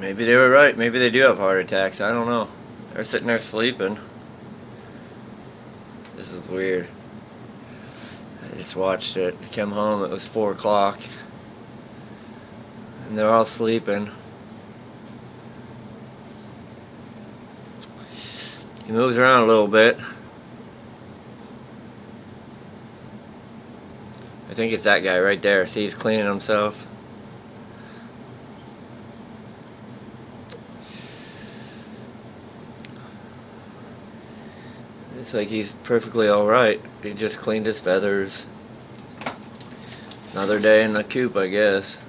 Maybe they were right. Maybe they do have heart attacks. I don't know. They're sitting there sleeping. This is weird. I just watched it. I came home. It was 4 o'clock. And they're all sleeping. He moves around a little bit. I think it's that guy right there. See, he's cleaning himself. It's like he's perfectly alright. He just cleaned his feathers. Another day in the coop, I guess.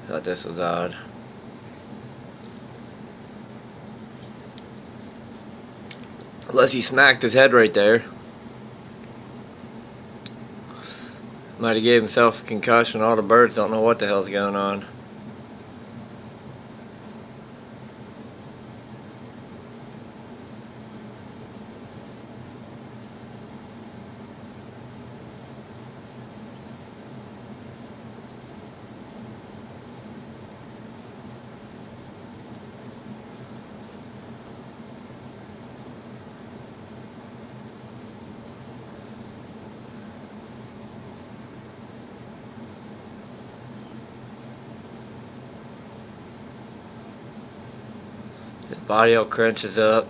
Thought this was odd. Unless he smacked his head right there. Might have gave himself a concussion. All the birds don't know what the hell's going on. His body all crunches up.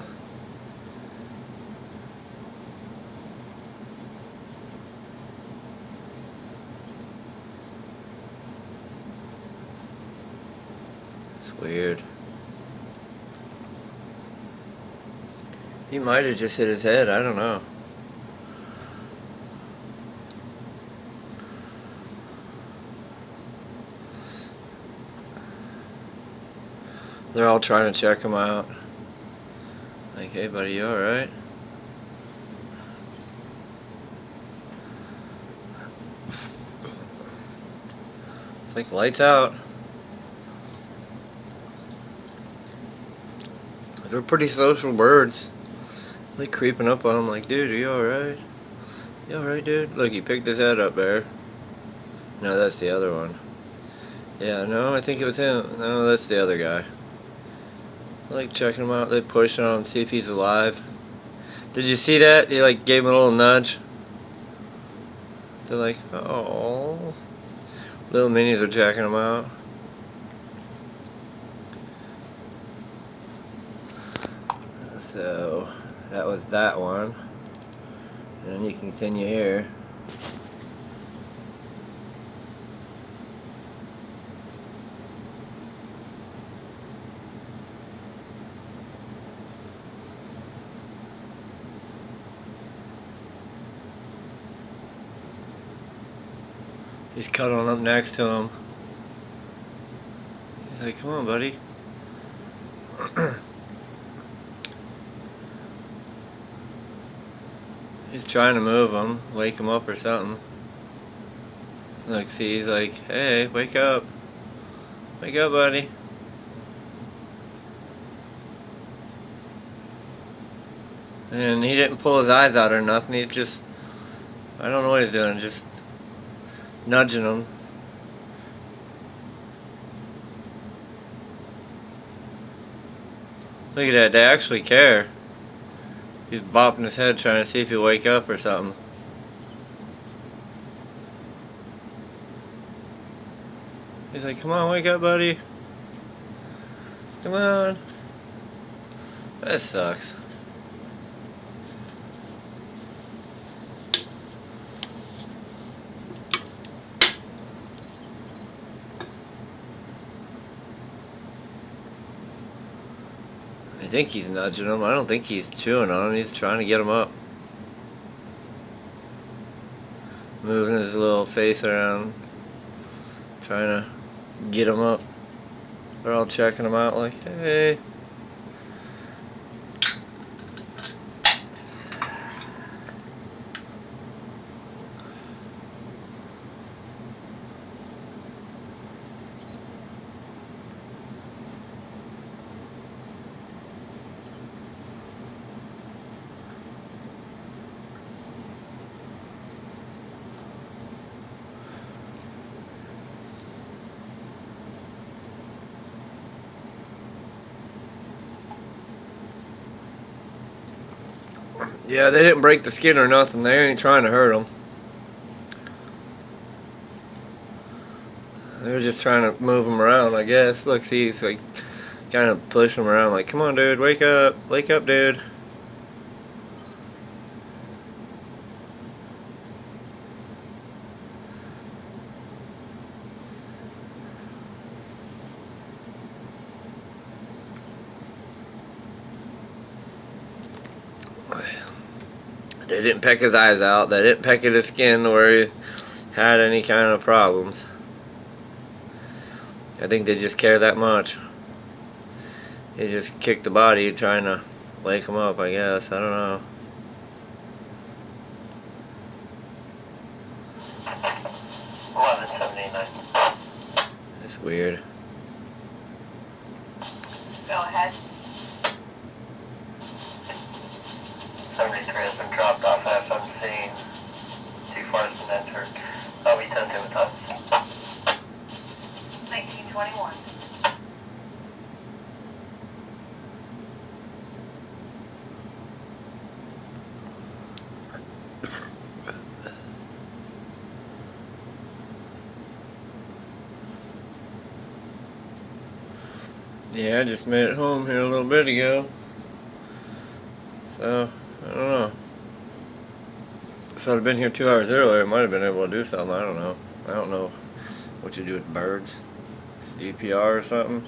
It's weird. He might have just hit his head. I don't know. They're all trying to check him out. Like, hey buddy, you alright? It's like lights out. They're pretty social birds. Like creeping up on him like, dude, are you alright? You alright, dude? Look, he picked his head up there. No, that's the other one. Yeah, no, I think it was him. No, that's the other guy. I like checking him out. They push on him, see if he's alive. Did you see that? He like gave him a little nudge. They're like, oh. Little minis are checking him out. So that was that one. And then you can continue here. He's cuddling up next to him. He's like, come on, buddy. He's trying to move him, wake him up or something. Look, see, he's like, hey, wake up. Wake up, buddy. And he didn't pull his eyes out or nothing. He's just, I don't know what he's doing, just nudging him. Look at that, they actually care. He's bopping his head trying to see if he'll wake up or something. He's like, come on, wake up, buddy. Come on. That sucks. I think he's nudging him. I don't think he's chewing on him. He's trying to get him up. Moving his little face around. Trying to get him up. They're all checking him out like, hey. Yeah, they didn't break the skin or nothing. They ain't trying to hurt him. They were just trying to move him around, I guess. Look, see, he's like kind of pushing him around like, come on, dude, wake up, dude. They didn't peck his eyes out. They didn't peck at his skin where he had any kind of problems. I think they just care that much. They just kicked the body trying to wake him up, I guess. I don't know. That's weird. Go ahead. 73 has been dropped off as unseen. Too far has been entered. I'll be tested with us. 1921. Yeah, I just made it home here a little bit ago. So, I don't know. If I'd have been here 2 hours earlier, I might have been able to do something. I don't know. I don't know what you do with birds. EPR or something.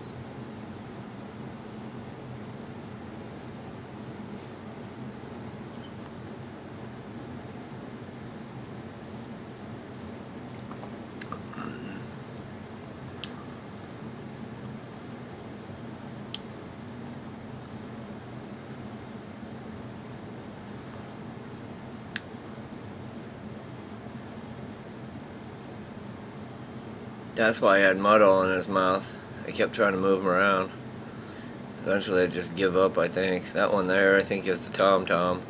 That's why he had mud all in his mouth. I kept trying to move him around. Eventually I just give up, I think. That one there, I think, is the Tom.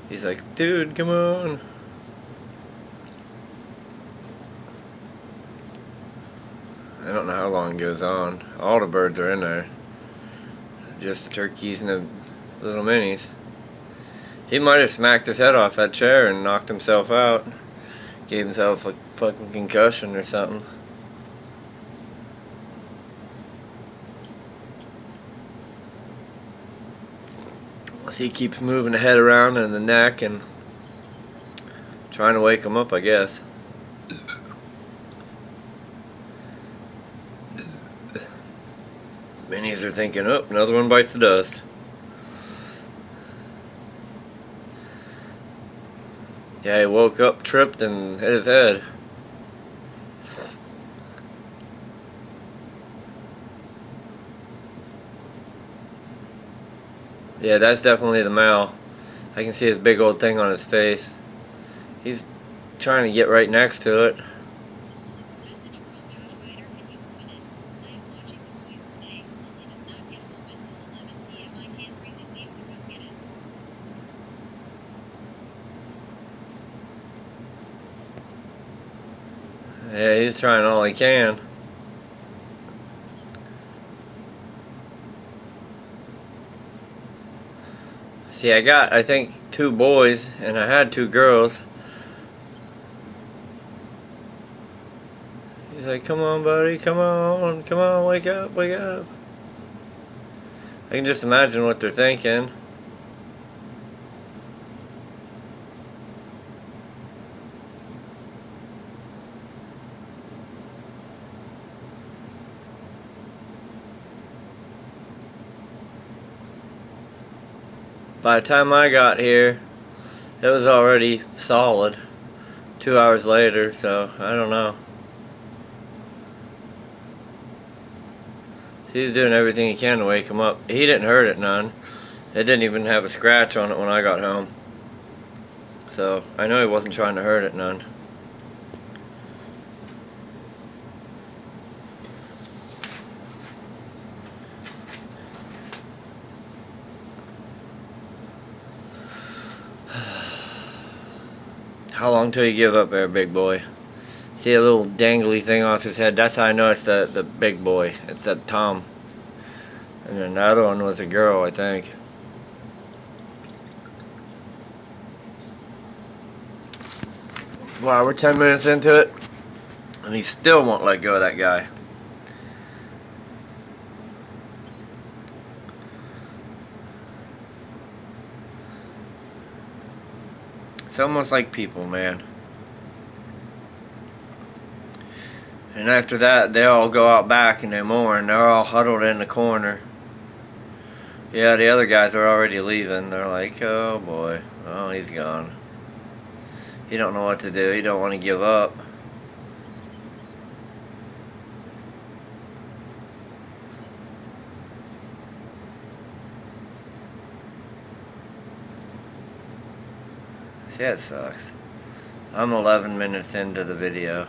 He's like, dude, come on. I don't know how long it goes on. All the birds are in there. Just the turkeys and the little minis. He might have smacked his head off that chair and knocked himself out. Gave himself a fucking concussion or something. He keeps moving the head around and the neck and trying to wake him up, I guess. Minis are thinking, oh, another one bites the dust. Yeah, he woke up, tripped, and hit his head. Yeah, that's definitely the male. I can see his big old thing on his face. He's trying to get right next to it. Yeah, he's trying all he can. See, I think 2 boys, and I had 2 girls. He's like, come on, buddy, come on, wake up, wake up. I can just imagine what they're thinking. By the time I got here, it was already solid. 2 hours later, so I don't know. He's doing everything he can to wake him up. He didn't hurt it none. It didn't even have a scratch on it when I got home. So I know he wasn't trying to hurt it none. How long till you give up there, big boy? See a little dangly thing off his head? That's how I know it's the big boy. It's that Tom. And then the other one was a girl, I think. Wow, we're 10 minutes into it, and he still won't let go of that guy. It's almost like people, man. And after that, they all go out back and they mourn. They're all huddled in the corner. Yeah, the other guys are already leaving. They're like, oh boy, oh, he's gone. He don't know what to do. He don't want to give up. Yeah, it sucks. I'm 11 minutes into the video.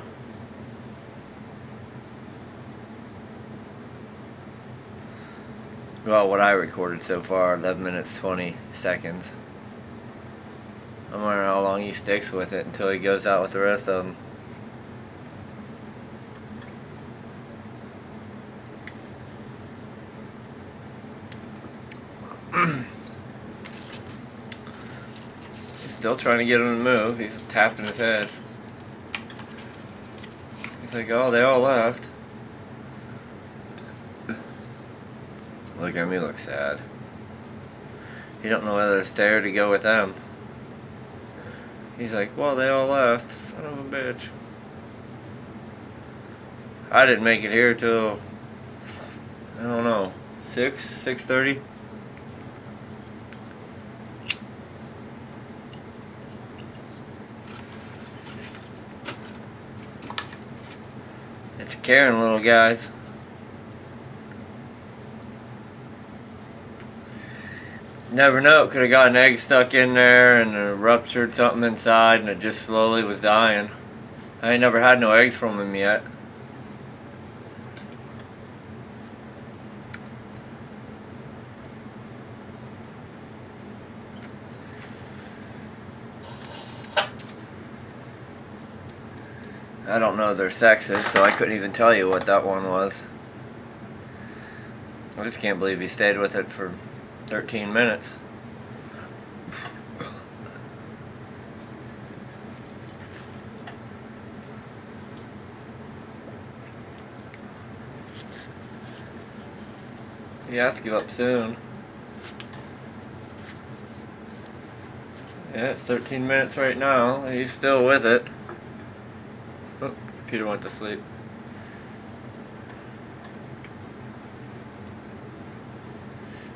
Well, what I recorded so far, 11 minutes 20 seconds. I'm wondering how long he sticks with it until he goes out with the rest of them. He's still trying to get him to move. He's tapping his head. He's like, oh, they all left. Look at me, look sad. He don't know whether to stay or to go with them. He's like, well, they all left. Son of a bitch. I didn't make it here till, I don't know, 6:30. It's caring, little guys. Never know, it could have got an egg stuck in there and ruptured something inside and it just slowly was dying. I ain't never had no eggs from him yet. I don't know their sexes, so I couldn't even tell you what that one was. I just can't believe he stayed with it for 13 minutes. He has to give up soon. Yeah, it's 13 minutes right now. He's still with it. Oh, Peter went to sleep.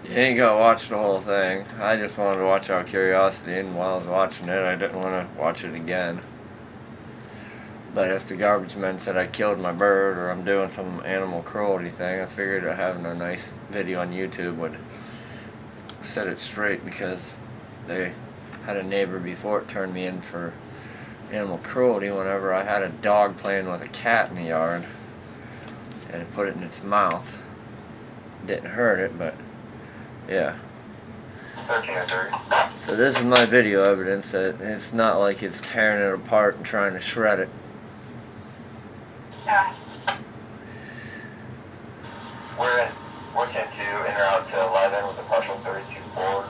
You ain't gotta watch the whole thing. I just wanted to watch out of curiosity, and while I was watching it, I didn't want to watch it again. But if the garbage men said I killed my bird or I'm doing some animal cruelty thing, I figured that having a nice video on YouTube would set it straight, because they had a neighbor before it turned me in for animal cruelty whenever I had a dog playing with a cat in the yard and it put it in its mouth. Didn't hurt it, but yeah. So this is my video evidence that it's not like it's tearing it apart and trying to shred it. Yeah. We're looking to enter out to 11 with a partial 32 forward.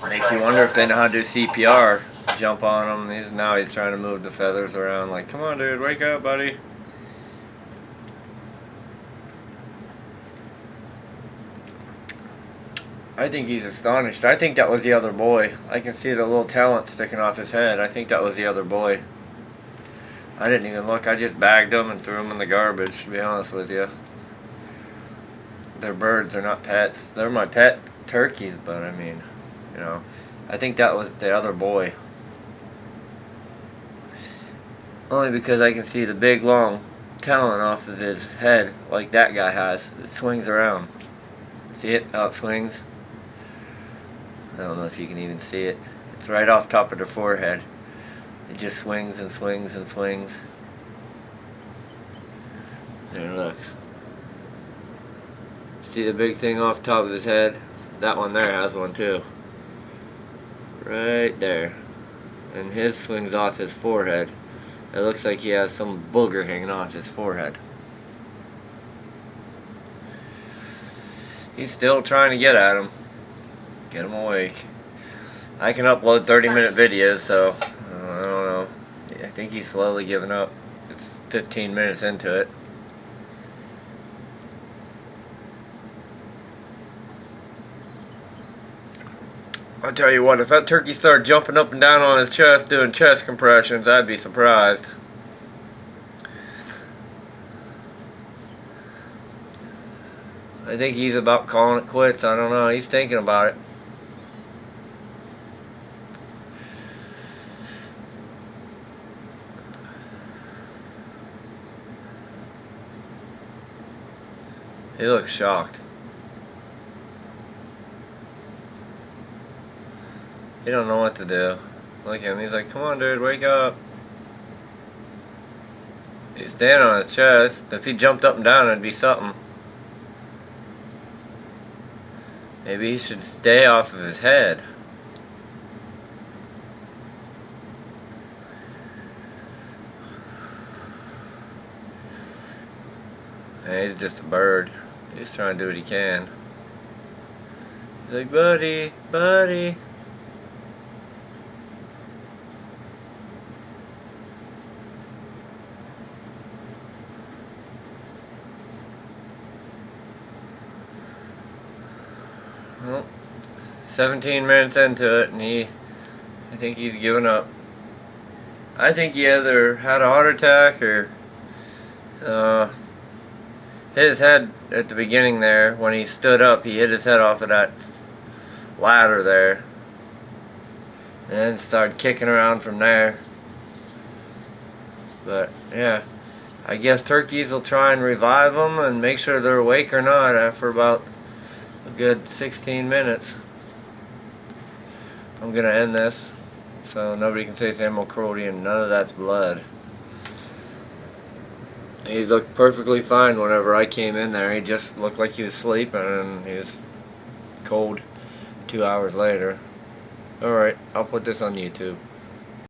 Makes you wonder if they know how to do CPR. Jump on him. Now he's trying to move the feathers around like, come on dude, wake up buddy. I think he's astonished. I think that was the other boy. I can see the little talent sticking off his head. I think that was the other boy. I didn't even look. I just bagged them and threw them in the garbage, to be honest with you. They're birds. They're not pets. They're my pet turkeys, but I mean, you know, I think that was the other boy. Only because I can see the big, long talent off of his head, like that guy has. It swings around. See it? How it swings? I don't know if you can even see it. It's right off top of their forehead. It just swings and swings and swings. There it looks. See the big thing off top of his head? That one there has one too. Right there. And his swings off his forehead. It looks like he has some booger hanging off his forehead. He's still trying to get at him. Get him awake. I can upload 30-minute videos, so I don't know. I think he's slowly giving up. It's 15 minutes into it. I'll tell you what, if that turkey started jumping up and down on his chest doing chest compressions, I'd be surprised. I think he's about calling it quits. I don't know. He's thinking about it. He looks shocked. He don't know what to do. Look at him. He's like, come on, dude, wake up. He's standing on his chest. If he jumped up and down, it'd be something. Maybe he should stay off of his head. And he's just a bird. He's trying to do what he can. He's like, buddy, buddy. Well, 17 minutes into it, and I think he's given up. I think he either had a heart attack or hit his head at the beginning there. When he stood up, he hit his head off of that ladder there, and then started kicking around from there. But yeah, I guess turkeys will try and revive them and make sure they're awake or not after about a good 16 minutes. I'm gonna end this so nobody can say it's animal cruelty and none of that's blood. He looked perfectly fine whenever I came in there. He just looked like he was sleeping and he was cold 2 hours later. Alright, I'll put this on YouTube.